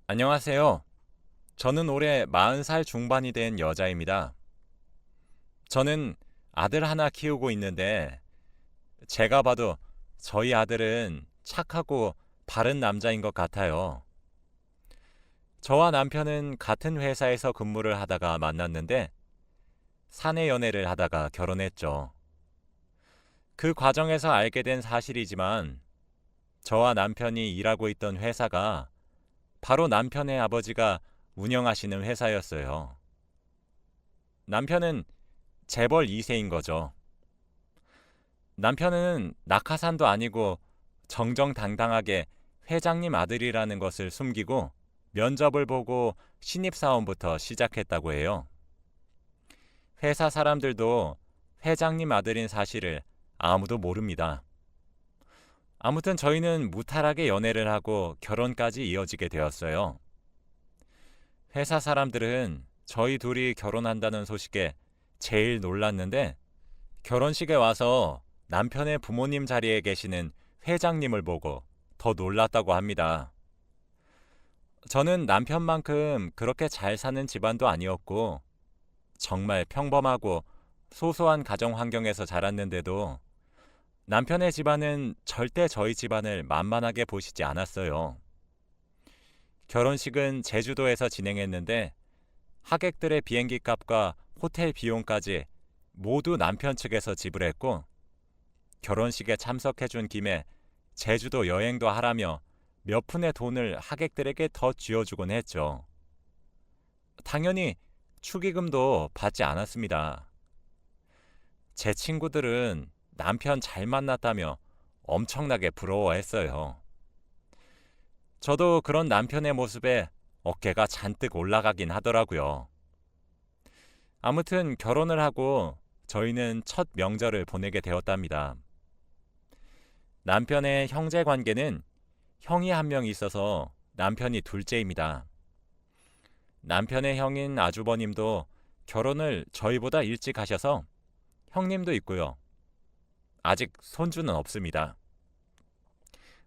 안녕하세요. 저는 올해 40살 중반이 된 여자입니다. 저는 아들 하나 키우고 있는데 제가 봐도 저희 아들은 착하고 바른 남자인 것 같아요. 저와 남편은 같은 회사에서 근무를 하다가 만났는데 사내 연애를 하다가 결혼했죠. 그 과정에서 알게 된 사실이지만 저와 남편이 일하고 있던 회사가 바로 남편의 아버지가 운영하시는 회사였어요. 남편은 재벌 2세인 거죠. 남편은 낙하산도 아니고 정정당당하게 회장님 아들이라는 것을 숨기고 면접을 보고 신입사원부터 시작했다고 해요. 회사 사람들도 회장님 아들인 사실을 아무도 모릅니다. 아무튼 저희는 무탈하게 연애를 하고 결혼까지 이어지게 되었어요. 회사 사람들은 저희 둘이 결혼한다는 소식에 제일 놀랐는데 결혼식에 와서 남편의 부모님 자리에 계시는 회장님을 보고 더 놀랐다고 합니다. 저는 남편만큼 그렇게 잘 사는 집안도 아니었고 정말 평범하고 소소한 가정 환경에서 자랐는데도 남편의 집안은 절대 저희 집안을 만만하게 보시지 않았어요. 결혼식은 제주도에서 진행했는데 하객들의 비행기 값과 호텔 비용까지 모두 남편 측에서 지불했고 결혼식에 참석해준 김에 제주도 여행도 하라며 몇 푼의 돈을 하객들에게 더 쥐어주곤 했죠. 당연히 축의금도 받지 않았습니다. 제 친구들은 남편 잘 만났다며 엄청나게 부러워했어요. 저도 그런 남편의 모습에 어깨가 잔뜩 올라가긴 하더라고요. 아무튼 결혼을 하고 저희는 첫 명절을 보내게 되었답니다. 남편의 형제 관계는 형이 한 명 있어서 남편이 둘째입니다. 남편의 형인 아주버님도 결혼을 저희보다 일찍 하셔서 형님도 있고요. 아직 손주는 없습니다.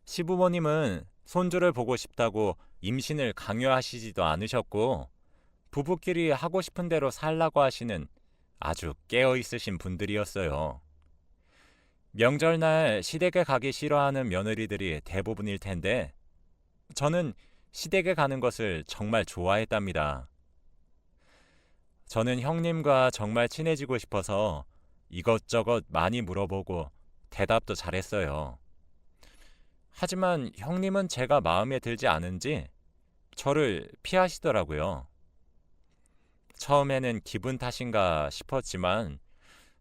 시부모님은 손주를 보고 싶다고 임신을 강요하시지도 않으셨고 부부끼리 하고 싶은 대로 살라고 하시는 아주 깨어 있으신 분들이었어요. 명절날 시댁에 가기 싫어하는 며느리들이 대부분일 텐데 저는 시댁에 가는 것을 정말 좋아했답니다. 저는 형님과 정말 친해지고 싶어서 이것저것 많이 물어보고 대답도 잘했어요. 하지만 형님은 제가 마음에 들지 않은지 저를 피하시더라고요. 처음에는 기분 탓인가 싶었지만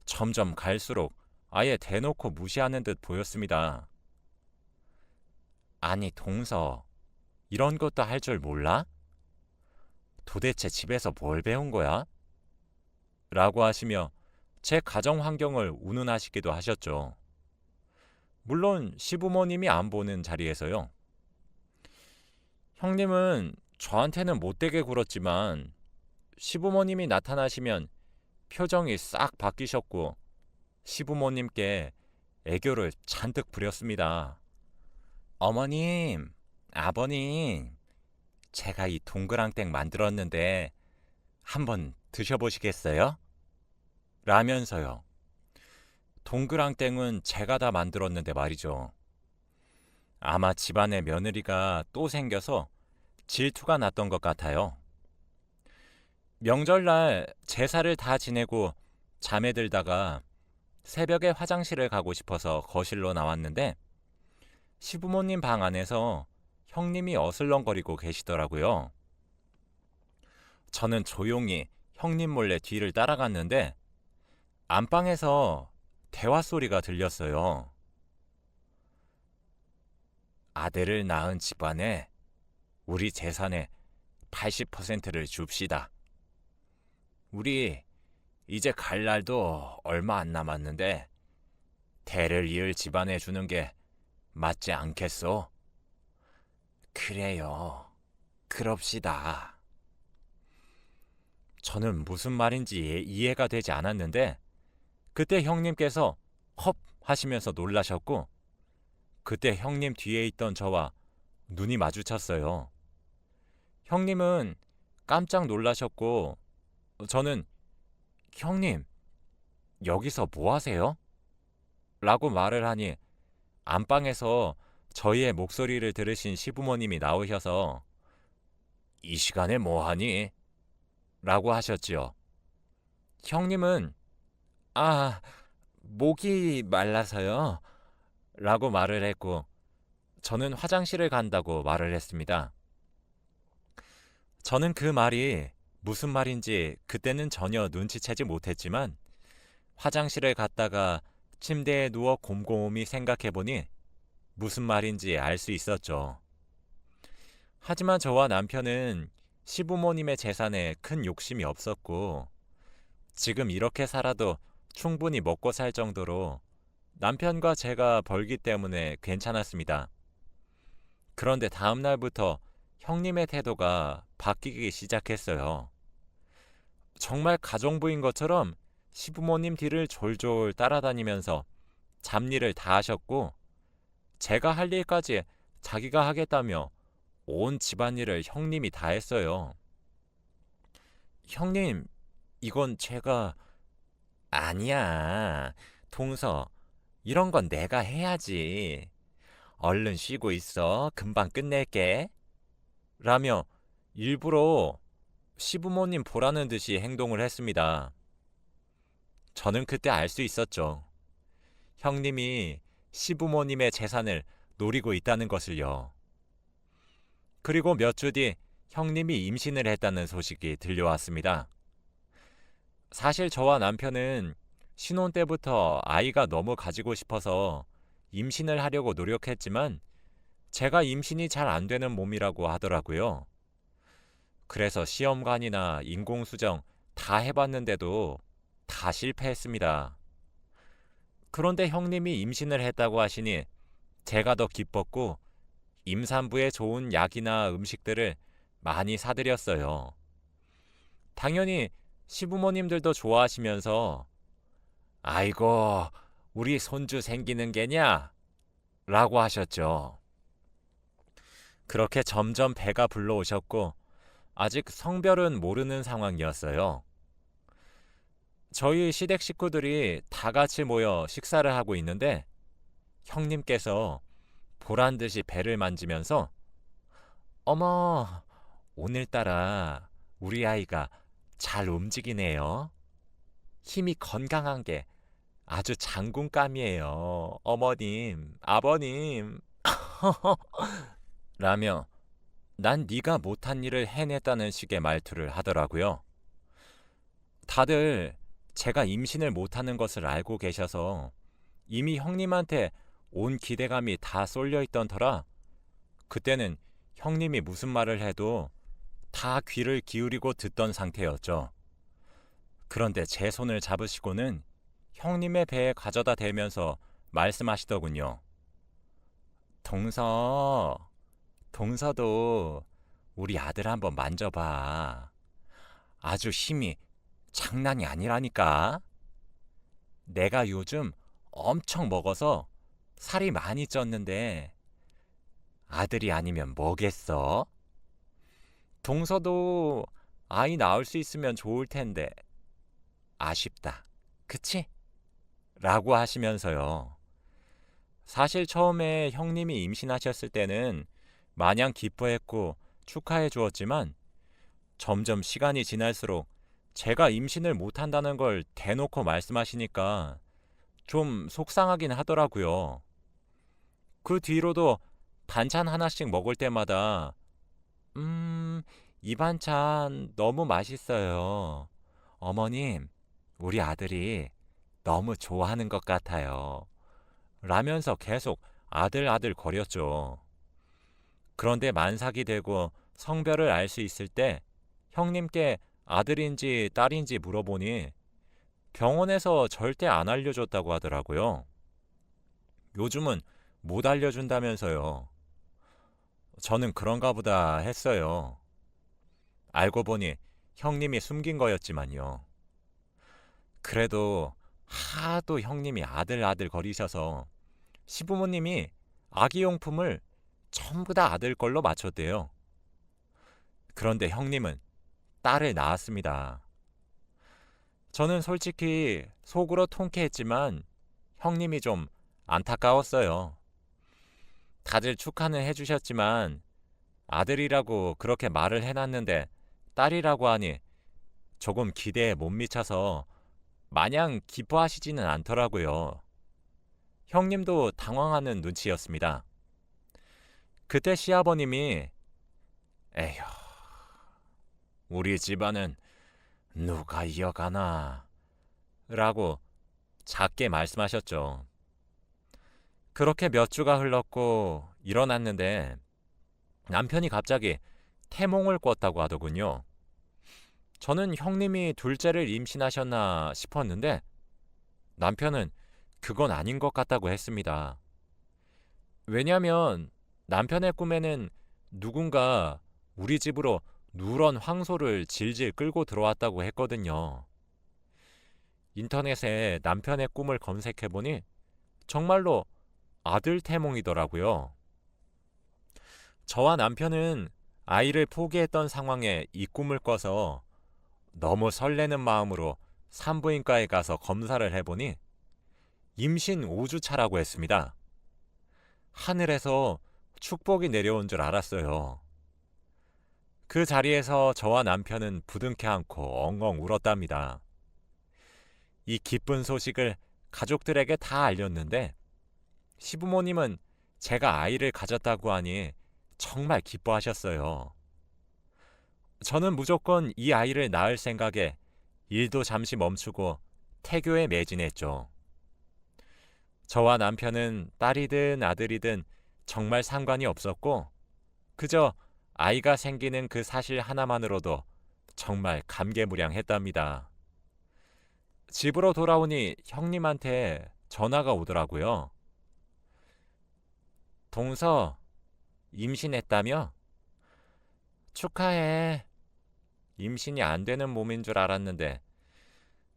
점점 갈수록 아예 대놓고 무시하는 듯 보였습니다. 아니, 동서, 이런 것도 할 줄 몰라? 도대체 집에서 뭘 배운 거야? 라고 하시며 제 가정 환경을 운운하시기도 하셨죠. 물론 시부모님이 안 보는 자리에서요. 형님은 저한테는 못되게 굴었지만 시부모님이 나타나시면 표정이 싹 바뀌셨고 시부모님께 애교를 잔뜩 부렸습니다. 어머님, 아버님, 제가 이 동그랑땡 만들었는데 한번 드셔보시겠어요? 라면서요. 동그랑땡은 제가 다 만들었는데 말이죠. 아마 집안에 며느리가 또 생겨서 질투가 났던 것 같아요. 명절날 제사를 다 지내고 잠에 들다가 새벽에 화장실을 가고 싶어서 거실로 나왔는데 시부모님 방 안에서 형님이 어슬렁거리고 계시더라고요. 저는 조용히 형님 몰래 뒤를 따라갔는데 안방에서 대화 소리가 들렸어요. 아들을 낳은 집안에 우리 재산의 80%를 줍시다. 우리 이제 갈 날도 얼마 안 남았는데 대를 이을 집안에 주는 게 맞지 않겠소? 그래요. 그럽시다. 저는 무슨 말인지 이해가 되지 않았는데 그때 형님께서 헙 하시면서 놀라셨고 그때 형님 뒤에 있던 저와 눈이 마주쳤어요. 형님은 깜짝 놀라셨고 저는 형님, 여기서 뭐 하세요? 라고 말을 하니 안방에서 저희의 목소리를 들으신 시부모님이 나오셔서 이 시간에 뭐 하니? 라고 하셨지요. 형님은 아, 목이 말라서요. 라고 말을 했고 저는 화장실을 간다고 말을 했습니다. 저는 그 말이 무슨 말인지 그때는 전혀 눈치채지 못했지만 화장실에 갔다가 침대에 누워 곰곰이 생각해보니 무슨 말인지 알 수 있었죠. 하지만 저와 남편은 시부모님의 재산에 큰 욕심이 없었고 지금 이렇게 살아도 충분히 먹고 살 정도로 남편과 제가 벌기 때문에 괜찮았습니다. 그런데 다음 날부터 형님의 태도가 바뀌기 시작했어요. 정말 가정부인 것처럼 시부모님 뒤를 졸졸 따라다니면서 잡일을 다 하셨고 제가 할 일까지 자기가 하겠다며 온 집안일을 형님이 다 했어요. 형님, 이건 제가... 아니야. 동서, 이런 건 내가 해야지. 얼른 쉬고 있어. 금방 끝낼게. 라며 일부러 시부모님 보라는 듯이 행동을 했습니다. 저는 그때 알 수 있었죠. 형님이 시부모님의 재산을 노리고 있다는 것을요. 그리고 몇 주 뒤 형님이 임신을 했다는 소식이 들려왔습니다. 사실 저와 남편은 신혼 때부터 아이가 너무 가지고 싶어서 임신을 하려고 노력했지만 제가 임신이 잘 안 되는 몸이라고 하더라고요. 그래서 시험관이나 인공수정 다 해봤는데도 다 실패했습니다. 그런데 형님이 임신을 했다고 하시니 제가 더 기뻤고 임산부에 좋은 약이나 음식들을 많이 사드렸어요. 당연히 시부모님들도 좋아하시면서 아이고, 우리 손주 생기는 게냐? 라고 하셨죠. 그렇게 점점 배가 불러오셨고 아직 성별은 모르는 상황이었어요. 저희 시댁 식구들이 다 같이 모여 식사를 하고 있는데 형님께서 보란듯이 배를 만지면서 어머, 오늘따라 우리 아이가 잘 움직이네요. 힘이 건강한 게 아주 장군감이에요. 어머님, 아버님. 라며 난 네가 못한 일을 해냈다는 식의 말투를 하더라고요. 다들 제가 임신을 못하는 것을 알고 계셔서 이미 형님한테 온 기대감이 다 쏠려 있던 터라 그때는 형님이 무슨 말을 해도 다 귀를 기울이고 듣던 상태였죠. 그런데 제 손을 잡으시고는 형님의 배에 가져다 대면서 말씀하시더군요. 동서도 우리 아들 한번 만져봐. 아주 힘이 장난이 아니라니까. 내가 요즘 엄청 먹어서 살이 많이 쪘는데 아들이 아니면 뭐겠어? 동서도 아이 낳을 수 있으면 좋을 텐데 아쉽다. 그치? 라고 하시면서요. 사실 처음에 형님이 임신하셨을 때는 마냥 기뻐했고 축하해 주었지만 점점 시간이 지날수록 제가 임신을 못한다는 걸 대놓고 말씀하시니까 좀 속상하긴 하더라고요. 그 뒤로도 반찬 하나씩 먹을 때마다 이 반찬 너무 맛있어요. 어머님, 우리 아들이 너무 좋아하는 것 같아요. 라면서 계속 아들 거렸죠. 그런데 만삭이 되고 성별을 알 수 있을 때 형님께 아들인지 딸인지 물어보니 병원에서 절대 안 알려줬다고 하더라고요. 요즘은 못 알려준다면서요. 저는 그런가 보다 했어요. 알고 보니 형님이 숨긴 거였지만요. 그래도 하도 형님이 아들 거리셔서 시부모님이 아기용품을 전부 다 아들 걸로 맞췄대요. 그런데 형님은 딸을 낳았습니다. 저는 솔직히 속으로 통쾌했지만 형님이 좀 안타까웠어요. 다들 축하는 해주셨지만 아들이라고 그렇게 말을 해놨는데 딸이라고 하니 조금 기대에 못 미쳐서 마냥 기뻐하시지는 않더라고요. 형님도 당황하는 눈치였습니다. 그때 시아버님이 에휴, 우리 집안은 누가 이어가나 라고 작게 말씀하셨죠. 그렇게 몇 주가 흘렀고 일어났는데 남편이 갑자기 태몽을 꿨다고 하더군요. 저는 형님이 둘째를 임신하셨나 싶었는데 남편은 그건 아닌 것 같다고 했습니다. 왜냐하면 남편의 꿈에는 누군가 우리 집으로 누런 황소를 질질 끌고 들어왔다고 했거든요. 인터넷에 남편의 꿈을 검색해보니 정말로 아들 태몽이더라고요. 저와 남편은 아이를 포기했던 상황에 이 꿈을 꿔서 너무 설레는 마음으로 산부인과에 가서 검사를 해보니 임신 5주 차라고 했습니다. 하늘에서 축복이 내려온 줄 알았어요. 그 자리에서 저와 남편은 부둥켜 안고 엉엉 울었답니다. 이 기쁜 소식을 가족들에게 다 알렸는데 시부모님은 제가 아이를 가졌다고 하니 정말 기뻐하셨어요. 저는 무조건 이 아이를 낳을 생각에 일도 잠시 멈추고 태교에 매진했죠. 저와 남편은 딸이든 아들이든 정말 상관이 없었고 그저 아이가 생기는 그 사실 하나만으로도 정말 감개무량했답니다. 집으로 돌아오니 형님한테 전화가 오더라고요. 동서, 임신했다며? 축하해. 임신이 안 되는 몸인 줄 알았는데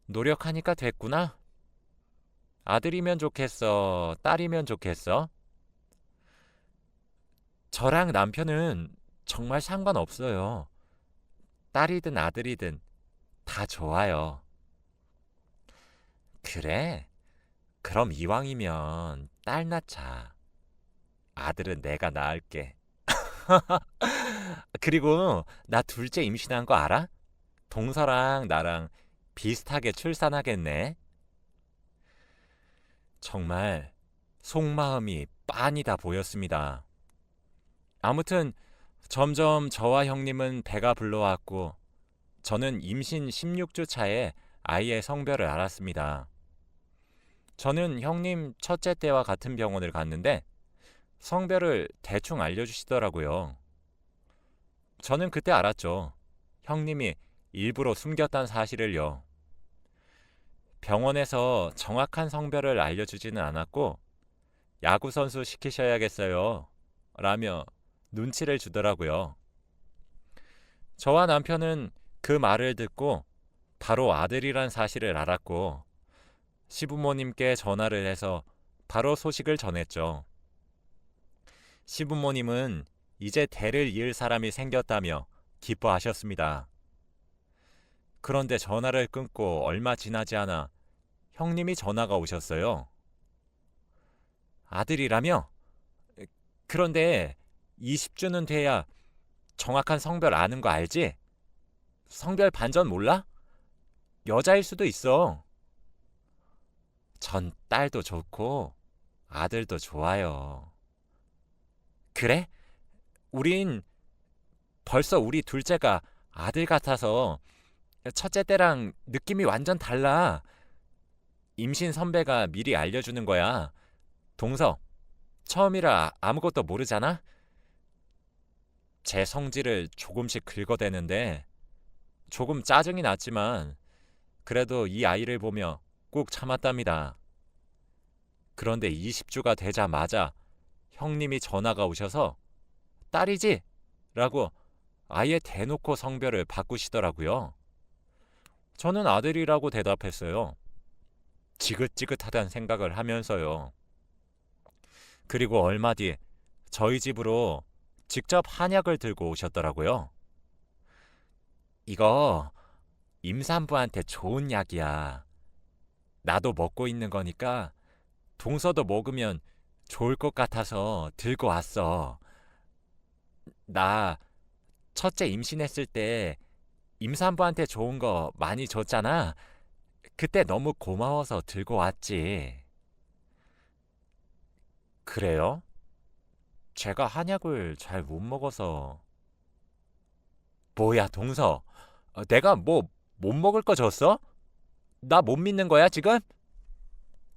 노력하니까 됐구나. 아들이면 좋겠어, 딸이면 좋겠어? 저랑 남편은 정말 상관없어요. 딸이든 아들이든 다 좋아요. 그래? 그럼 이왕이면 딸 낳자. 아들은 내가 낳을게. 그리고 나 둘째 임신한 거 알아? 동서랑 나랑 비슷하게 출산하겠네. 정말 속마음이 빤히 다 보였습니다. 아무튼 점점 저와 형님은 배가 불러왔고 저는 임신 16주 차에 아이의 성별을 알았습니다. 저는 형님 첫째 때와 같은 병원을 갔는데 성별을 대충 알려주시더라고요. 저는 그때 알았죠. 형님이 일부러 숨겼다는 사실을요. 병원에서 정확한 성별을 알려주지는 않았고 야구선수 시키셔야겠어요. 라며 눈치를 주더라고요. 저와 남편은 그 말을 듣고 바로 아들이란 사실을 알았고 시부모님께 전화를 해서 바로 소식을 전했죠. 시부모님은 이제 대를 이을 사람이 생겼다며 기뻐하셨습니다. 그런데 전화를 끊고 얼마 지나지 않아 형님이 전화가 오셨어요. 아들이라며? 그런데 20주는 돼야 정확한 성별 아는 거 알지? 성별 반전 몰라? 여자일 수도 있어. 전 딸도 좋고 아들도 좋아요. 그래? 우린 벌써 우리 둘째가 아들 같아서 첫째 때랑 느낌이 완전 달라. 임신 선배가 미리 알려주는 거야. 동서, 처음이라 아무것도 모르잖아? 제 성질을 조금씩 긁어대는데 조금 짜증이 났지만 그래도 이 아이를 보며 꾹 참았답니다. 그런데 20주가 되자마자 형님이 전화가 오셔서 딸이지? 라고 아예 대놓고 성별을 바꾸시더라고요. 저는 아들이라고 대답했어요. 지긋지긋하다는 생각을 하면서요. 그리고 얼마 뒤 저희 집으로 직접 한약을 들고 오셨더라고요. 이거 임산부한테 좋은 약이야. 나도 먹고 있는 거니까 동서도 먹으면 좋을 것 같아서 들고 왔어. 나 첫째 임신했을 때 임산부한테 좋은 거 많이 줬잖아. 그때 너무 고마워서 들고 왔지. 그래요? 제가 한약을 잘 못 먹어서. 뭐야, 동서. 내가 뭐 못 먹을 거 줬어? 나 못 믿는 거야, 지금?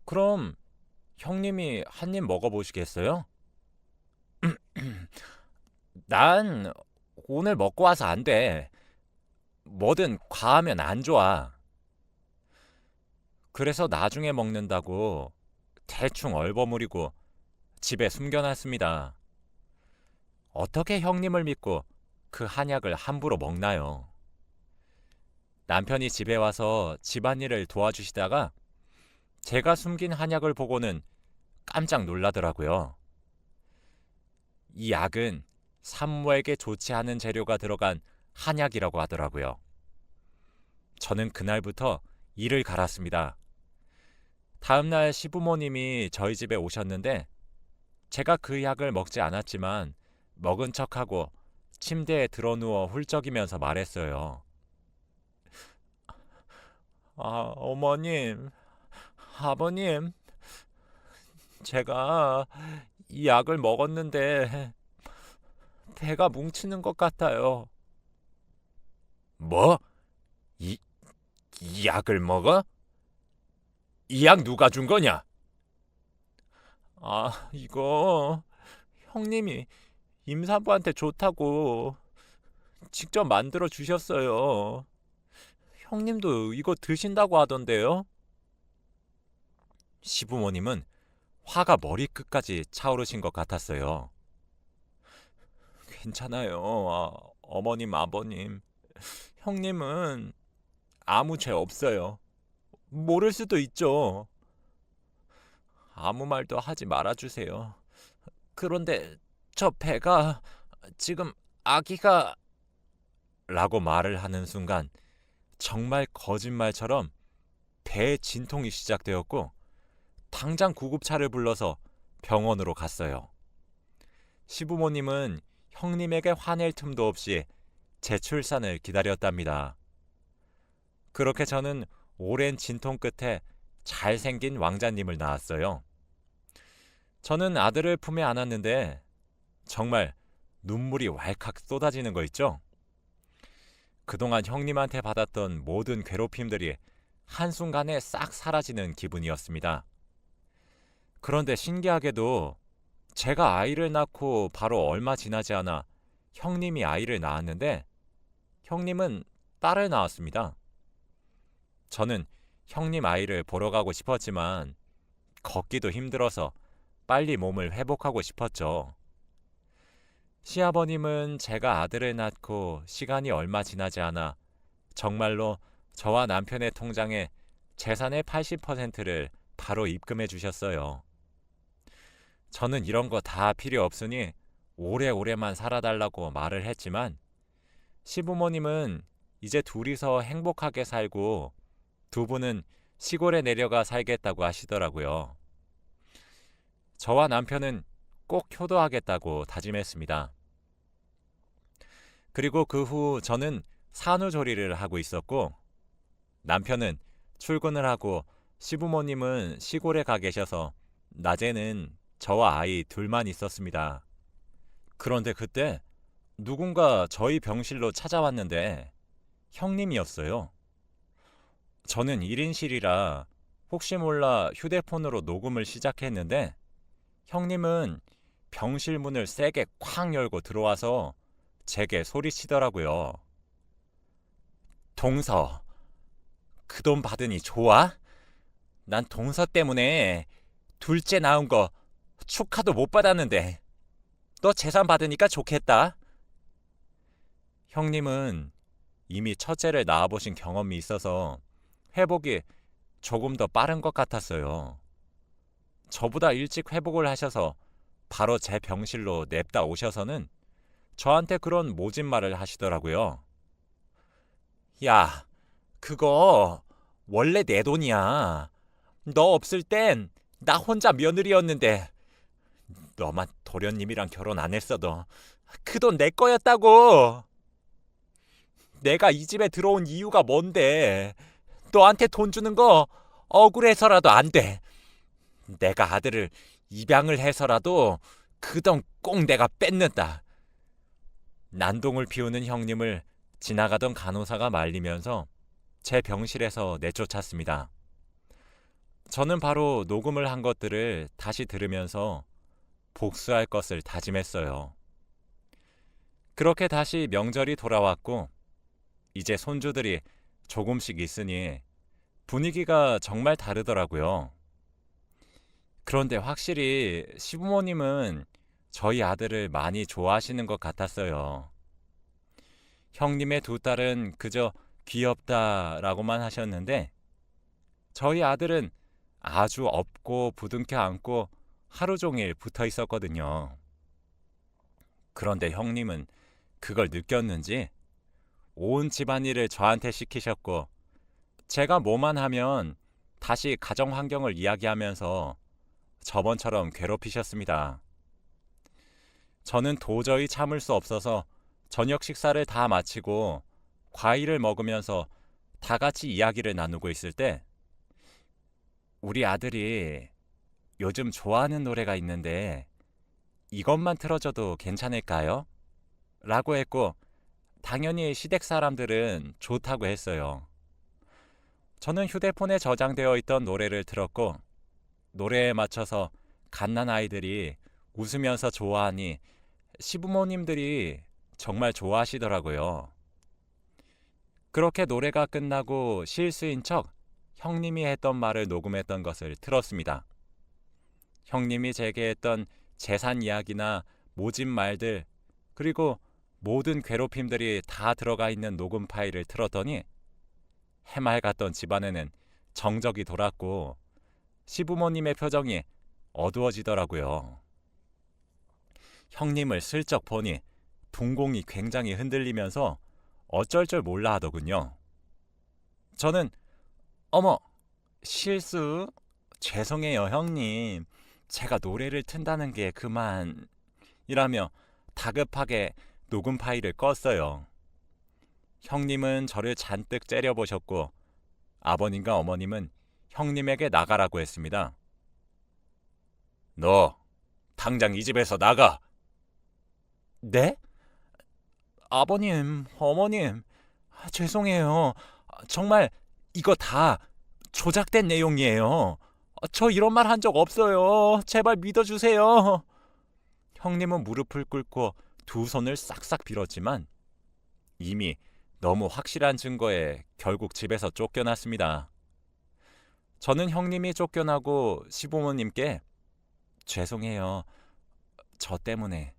그럼 형님이 한 입 먹어보시겠어요? 난 오늘 먹고 와서 안 돼. 뭐든 과하면 안 좋아. 그래서 나중에 먹는다고 대충 얼버무리고 집에 숨겨놨습니다. 어떻게 형님을 믿고 그 한약을 함부로 먹나요? 남편이 집에 와서 집안일을 도와주시다가 제가 숨긴 한약을 보고는 깜짝 놀라더라고요. 이 약은 산모에게 좋지 않은 재료가 들어간 한약이라고 하더라고요. 저는 그날부터 이를 갈았습니다. 다음날 시부모님이 저희 집에 오셨는데 제가 그 약을 먹지 않았지만 먹은 척하고 침대에 드러누워 훌쩍이면서 말했어요. 어머님, 아버님, 제가 이 약을 먹었는데 배가 뭉치는 것 같아요. 뭐? 이, 이 약을 먹어? 이 약 누가 준 거냐? 이거 형님이 임산부한테 좋다고 직접 만들어 주셨어요. 형님도 이거 드신다고 하던데요? 시부모님은 화가 머리끝까지 차오르신 것 같았어요. 괜찮아요, 어머님, 아버님. 형님은 아무 죄 없어요. 모를 수도 있죠. 아무 말도 하지 말아주세요. 그런데 저 배가 지금 아기가 라고 말을 하는 순간 정말 거짓말처럼 배에 진통이 시작되었고 당장 구급차를 불러서 병원으로 갔어요. 시부모님은 형님에게 화낼 틈도 없이 제 출산을 기다렸답니다. 그렇게 저는 오랜 진통 끝에 잘생긴 왕자님을 낳았어요. 저는 아들을 품에 안았는데 정말 눈물이 왈칵 쏟아지는 거 있죠? 그동안 형님한테 받았던 모든 괴롭힘들이 한순간에 싹 사라지는 기분이었습니다. 그런데 신기하게도 제가 아이를 낳고 바로 얼마 지나지 않아 형님이 아이를 낳았는데 형님은 딸을 낳았습니다. 저는 형님 아이를 보러 가고 싶었지만 걷기도 힘들어서 빨리 몸을 회복하고 싶었죠. 시아버님은 제가 아들을 낳고 시간이 얼마 지나지 않아 정말로 저와 남편의 통장에 재산의 80%를 바로 입금해 주셨어요. 저는 이런 거 다 필요 없으니 오래오래만 살아달라고 말을 했지만 시부모님은 이제 둘이서 행복하게 살고 두 분은 시골에 내려가 살겠다고 하시더라고요. 저와 남편은 꼭 효도하겠다고 다짐했습니다. 그리고 그 후 저는 산후조리를 하고 있었고 남편은 출근을 하고 시부모님은 시골에 가 계셔서 낮에는 저와 아이 둘만 있었습니다. 그런데 그때 누군가 저희 병실로 찾아왔는데 형님이었어요. 저는 1인실이라 혹시 몰라 휴대폰으로 녹음을 시작했는데 형님은 병실 문을 세게 쾅 열고 들어와서 제게 소리치더라고요. 동서, 그 돈 받으니 좋아? 난 동서 때문에 둘째 낳은 거 축하도 못 받았는데 너 재산 받으니까 좋겠다. 형님은 이미 첫째를 낳아보신 경험이 있어서 회복이 조금 더 빠른 것 같았어요. 저보다 일찍 회복을 하셔서 바로 제 병실로 냅다 오셔서는 저한테 그런 모진 말을 하시더라고요. 야, 그거 원래 내 돈이야. 너 없을 땐 나 혼자 며느리였는데 너만 도련님이랑 결혼 안 했어도 그 돈 내 거였다고. 내가 이 집에 들어온 이유가 뭔데? 너한테 돈 주는 거 억울해서라도 안 돼. 내가 아들을 입양을 해서라도 그 돈 꼭 내가 뺏는다. 난동을 피우는 형님을 지나가던 간호사가 말리면서 제 병실에서 내쫓았습니다. 저는 바로 녹음을 한 것들을 다시 들으면서 복수할 것을 다짐했어요. 그렇게 다시 명절이 돌아왔고 이제 손주들이 조금씩 있으니 분위기가 정말 다르더라고요. 그런데 확실히 시부모님은 저희 아들을 많이 좋아하시는 것 같았어요. 형님의 두 딸은 그저 귀엽다라고만 하셨는데 저희 아들은 아주 업고 부둥켜 안고 하루 종일 붙어 있었거든요. 그런데 형님은 그걸 느꼈는지 온 집안일을 저한테 시키셨고 제가 뭐만 하면 다시 가정 환경을 이야기하면서 저번처럼 괴롭히셨습니다. 저는 도저히 참을 수 없어서 저녁 식사를 다 마치고 과일을 먹으면서 다 같이 이야기를 나누고 있을 때 우리 아들이 요즘 좋아하는 노래가 있는데 이것만 틀어줘도 괜찮을까요? 라고 했고 당연히 시댁 사람들은 좋다고 했어요. 저는 휴대폰에 저장되어 있던 노래를 틀었고 노래에 맞춰서 갓난아이들이 웃으면서 좋아하니 시부모님들이 정말 좋아하시더라고요. 그렇게 노래가 끝나고 실수인 척 형님이 했던 말을 녹음했던 것을 틀었습니다. 형님이 제게 했던 재산 이야기나 모진 말들 그리고 모든 괴롭힘들이 다 들어가 있는 녹음 파일을 틀었더니 해맑았던 집안에는 정적이 돌았고 시부모님의 표정이 어두워지더라고요. 형님을 슬쩍 보니 동공이 굉장히 흔들리면서 어쩔 줄 몰라 하더군요. 저는 어머, 실수? 죄송해요, 형님. 제가 노래를 튼다는 게 그만 이라며 다급하게 녹음 파일을 껐어요. 형님은 저를 잔뜩 째려보셨고 아버님과 어머님은 형님에게 나가라고 했습니다. 너 당장 이 집에서 나가. 네? 아버님, 어머님, 죄송해요. 정말 이거 다 조작된 내용이에요. 저 이런 말 한 적 없어요. 제발 믿어주세요. 형님은 무릎을 꿇고 두 손을 싹싹 빌었지만 이미 너무 확실한 증거에 결국 집에서 쫓겨났습니다. 저는 형님이 쫓겨나고 시부모님께 죄송해요. 저 때문에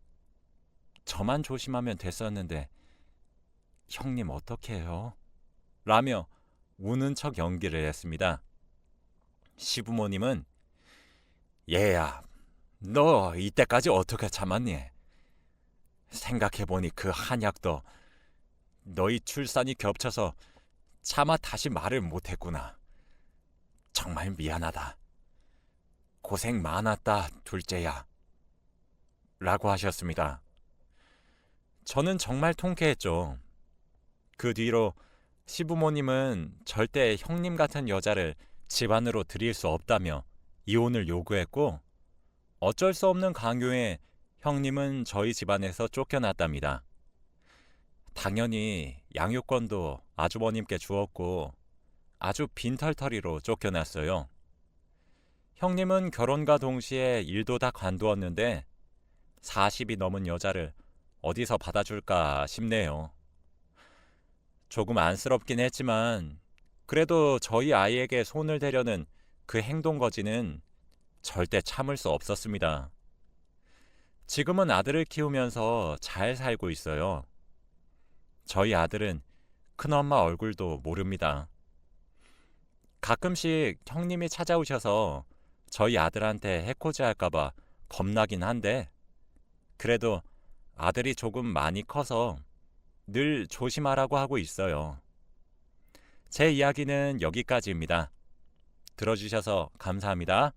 저만 조심하면 됐었는데 형님 어떻게 해요? 라며 우는 척 연기를 했습니다. 시부모님은 얘야, 너 이때까지 어떻게 참았니? 생각해보니 그 한약도 너희 출산이 겹쳐서 차마 다시 말을 못했구나. 정말 미안하다. 고생 많았다, 둘째야. 라고 하셨습니다. 저는 정말 통쾌했죠. 그 뒤로 시부모님은 절대 형님 같은 여자를 집안으로 들일 수 없다며 이혼을 요구했고 어쩔 수 없는 강요에 형님은 저희 집안에서 쫓겨났답니다. 당연히 양육권도 아주버님께 주었고 아주 빈털터리로 쫓겨났어요. 형님은 결혼과 동시에 일도 다 관두었는데 40이 넘은 여자를 어디서 받아줄까 싶네요. 조금 안쓰럽긴 했지만 그래도 저희 아이에게 손을 대려는 그 행동 거지는 절대 참을 수 없었습니다. 지금은 아들을 키우면서 잘 살고 있어요. 저희 아들은 큰엄마 얼굴도 모릅니다. 가끔씩 형님이 찾아오셔서 저희 아들한테 해코지 할까봐 겁나긴 한데 그래도 아들이 조금 많이 커서 늘 조심하라고 하고 있어요. 제 이야기는 여기까지입니다. 들어주셔서 감사합니다.